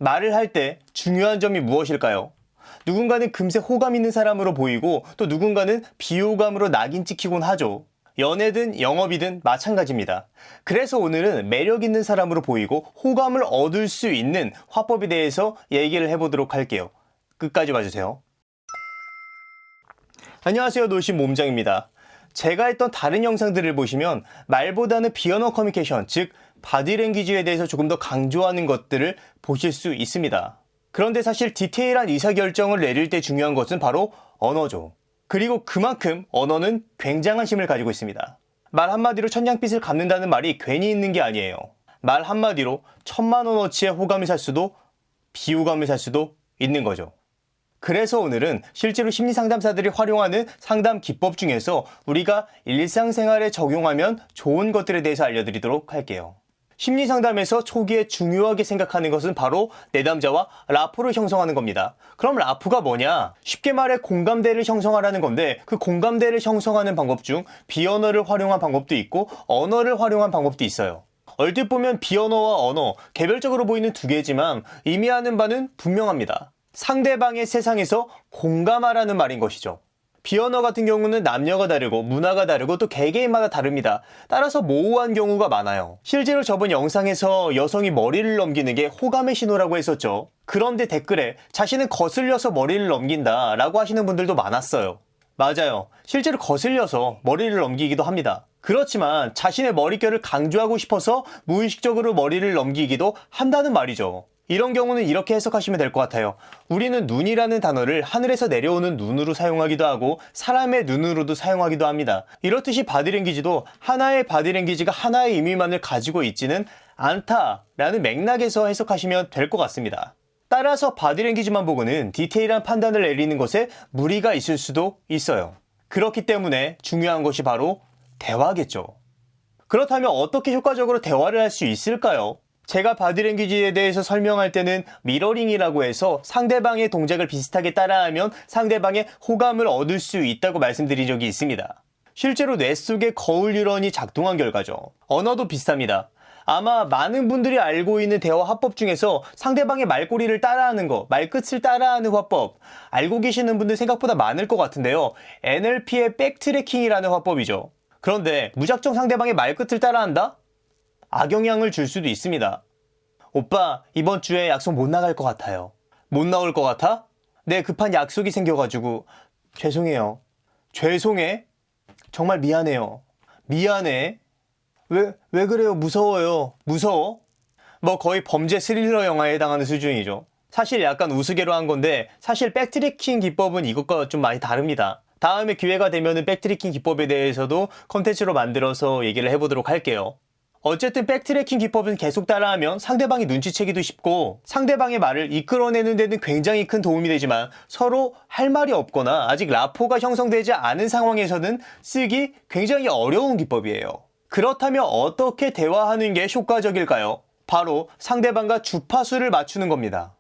말을 할 때 중요한 점이 무엇일까요? 누군가는 금세 호감 있는 사람으로 보이고 또 누군가는 비호감으로 낙인 찍히곤 하죠. 연애든 영업이든 마찬가지입니다. 그래서 오늘은 매력 있는 사람으로 보이고 호감을 얻을 수 있는 화법에 대해서 얘기를 해보도록 할게요. 끝까지 봐주세요. 안녕하세요, 노심 몸장입니다. 제가 했던 다른 영상들을 보시면 말보다는 비언어 커뮤니케이션, 즉 바디랭귀지에 대해서 조금 더 강조하는 것들을 보실 수 있습니다. 그런데 사실 디테일한 의사결정을 내릴 때 중요한 것은 바로 언어죠. 그리고 그만큼 언어는 굉장한 힘을 가지고 있습니다. 말 한마디로 천냥빚을 갚는다는 말이 괜히 있는 게 아니에요. 말 한마디로 1000만원어치의 호감을 살 수도 비호감을 살 수도 있는 거죠. 그래서 오늘은 실제로 심리상담사들이 활용하는 상담 기법 중에서 우리가 일상생활에 적용하면 좋은 것들에 대해서 알려드리도록 할게요. 심리상담에서 초기에 중요하게 생각하는 것은 바로 내담자와 라포를 형성하는 겁니다. 그럼 라포가 뭐냐? 쉽게 말해 공감대를 형성하라는 건데 그 공감대를 형성하는 방법 중 비언어를 활용한 방법도 있고 언어를 활용한 방법도 있어요. 얼핏 보면 비언어와 언어, 개별적으로 보이는 두 개지만 의미하는 바는 분명합니다. 상대방의 세상에서 공감하라는 말인 것이죠. 비언어 같은 경우는 남녀가 다르고 문화가 다르고 또 개개인마다 다릅니다. 따라서 모호한 경우가 많아요. 실제로 저번 영상에서 여성이 머리를 넘기는 게 호감의 신호라고 했었죠. 그런데 댓글에 자신은 거슬려서 머리를 넘긴다 라고 하시는 분들도 많았어요. 맞아요. 실제로 거슬려서 머리를 넘기기도 합니다. 그렇지만 자신의 머릿결을 강조하고 싶어서 무의식적으로 머리를 넘기기도 한다는 말이죠. 이런 경우는 이렇게 해석하시면 될 것 같아요. 우리는 눈이라는 단어를 하늘에서 내려오는 눈으로 사용하기도 하고 사람의 눈으로도 사용하기도 합니다. 이렇듯이 바디랭귀지도 하나의 바디랭귀지가 하나의 의미만을 가지고 있지는 않다라는 맥락에서 해석하시면 될 것 같습니다. 따라서 바디랭귀지만 보고는 디테일한 판단을 내리는 것에 무리가 있을 수도 있어요. 그렇기 때문에 중요한 것이 바로 대화겠죠. 그렇다면 어떻게 효과적으로 대화를 할 수 있을까요? 제가 바디랭귀지에 대해서 설명할 때는 미러링이라고 해서 상대방의 동작을 비슷하게 따라하면 상대방의 호감을 얻을 수 있다고 말씀드린 적이 있습니다. 실제로 뇌 속에 거울 뉴런이 작동한 결과죠. 언어도 비슷합니다. 아마 많은 분들이 알고 있는 대화 화법 중에서 상대방의 말꼬리를 따라하는 거, 말끝을 따라하는 화법 알고 계시는 분들 생각보다 많을 것 같은데요. NLP의 백트래킹이라는 화법이죠. 그런데 무작정 상대방의 말끝을 따라한다? 악영향을 줄 수도 있습니다. 오빠, 이번 주에 약속 못 나갈 것 같아요. 못 나올 것 같아? 네, 급한 약속이 생겨가지고. 죄송해요. 죄송해? 정말 미안해요. 미안해? 왜 그래요? 무서워요. 무서워? 뭐 거의 범죄 스릴러 영화에 해당하는 수준이죠. 사실 약간 우스개로 한 건데 사실 백트래킹 기법은 이것과 좀 많이 다릅니다. 다음에 기회가 되면은 백트래킹 기법에 대해서도 컨텐츠로 만들어서 얘기를 해보도록 할게요. 어쨌든 백트래킹 기법은 계속 따라하면 상대방이 눈치채기도 쉽고 상대방의 말을 이끌어내는 데는 굉장히 큰 도움이 되지만 서로 할 말이 없거나 아직 라포가 형성되지 않은 상황에서는 쓰기 굉장히 어려운 기법이에요. 그렇다면 어떻게 대화하는 게 효과적일까요? 바로 상대방과 주파수를 맞추는 겁니다.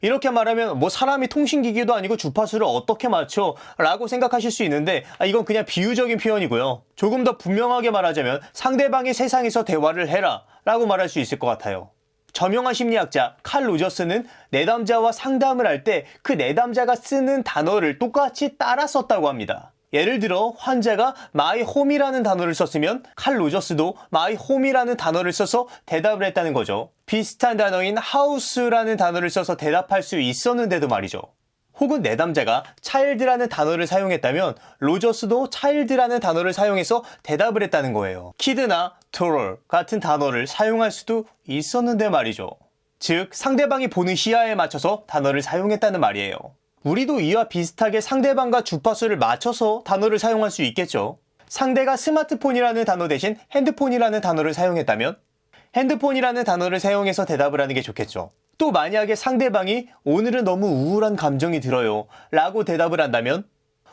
이렇게 말하면 뭐 사람이 통신기기도 아니고 주파수를 어떻게 맞춰? 라고 생각하실 수 있는데 이건 그냥 비유적인 표현이고요. 조금 더 분명하게 말하자면 상대방의 세상에서 대화를 해라 라고 말할 수 있을 것 같아요. 저명한 심리학자 칼 로저스는 내담자와 상담을 할 때 그 내담자가 쓰는 단어를 똑같이 따라 썼다고 합니다. 예를 들어 환자가 my home이라는 단어를 썼으면 칼 로저스도 my home이라는 단어를 써서 대답을 했다는 거죠. 비슷한 단어인 house라는 단어를 써서 대답할 수 있었는데도 말이죠. 혹은 내담자가 child라는 단어를 사용했다면 로저스도 child라는 단어를 사용해서 대답을 했다는 거예요. kid나 toddler 같은 단어를 사용할 수도 있었는데 말이죠. 즉 상대방이 보는 시야에 맞춰서 단어를 사용했다는 말이에요. 우리도 이와 비슷하게 상대방과 주파수를 맞춰서 단어를 사용할 수 있겠죠. 상대가 스마트폰이라는 단어 대신 핸드폰이라는 단어를 사용했다면 핸드폰이라는 단어를 사용해서 대답을 하는 게 좋겠죠. 또 만약에 상대방이 오늘은 너무 우울한 감정이 들어요 라고 대답을 한다면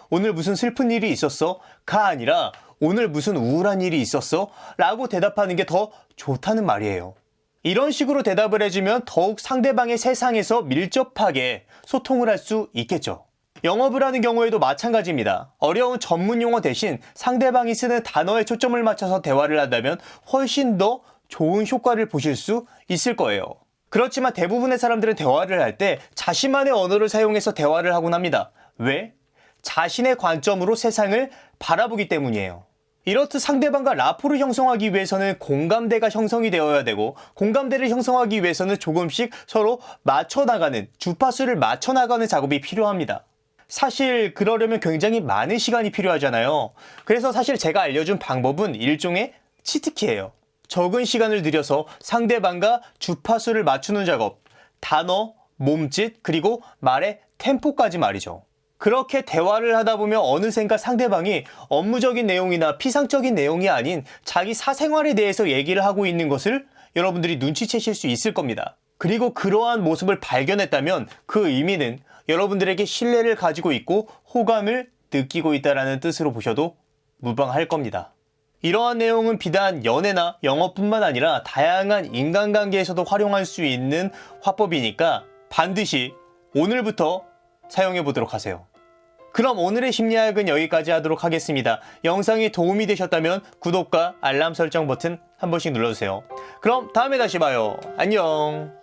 오늘 무슨 슬픈 일이 있었어? 가 아니라 오늘 무슨 우울한 일이 있었어? 라고 대답하는 게 더 좋다는 말이에요. 이런 식으로 대답을 해주면 더욱 상대방의 세상에서 밀접하게 소통을 할 수 있겠죠. 영업을 하는 경우에도 마찬가지입니다. 어려운 전문 용어 대신 상대방이 쓰는 단어에 초점을 맞춰서 대화를 한다면 훨씬 더 좋은 효과를 보실 수 있을 거예요. 그렇지만 대부분의 사람들은 대화를 할 때 자신만의 언어를 사용해서 대화를 하곤 합니다. 왜? 자신의 관점으로 세상을 바라보기 때문이에요. 이렇듯 상대방과 라포를 형성하기 위해서는 공감대가 형성이 되어야 되고, 공감대를 형성하기 위해서는 조금씩 서로 맞춰나가는, 주파수를 맞춰나가는 작업이 필요합니다. 사실 그러려면 굉장히 많은 시간이 필요하잖아요. 그래서 사실 제가 알려준 방법은 일종의 치트키예요. 적은 시간을 들여서 상대방과 주파수를 맞추는 작업, 단어, 몸짓, 그리고 말의 템포까지 말이죠. 그렇게 대화를 하다 보면 어느샌가 상대방이 업무적인 내용이나 피상적인 내용이 아닌 자기 사생활에 대해서 얘기를 하고 있는 것을 여러분들이 눈치채실 수 있을 겁니다. 그리고 그러한 모습을 발견했다면 그 의미는 여러분들에게 신뢰를 가지고 있고 호감을 느끼고 있다는 뜻으로 보셔도 무방할 겁니다. 이러한 내용은 비단 연애나 영어뿐만 아니라 다양한 인간관계에서도 활용할 수 있는 화법이니까 반드시 오늘부터 사용해 보도록 하세요. 그럼 오늘의 심리학은 여기까지 하도록 하겠습니다. 영상이 도움이 되셨다면 구독과 알람 설정 버튼 한 번씩 눌러주세요. 그럼 다음에 다시 봐요. 안녕.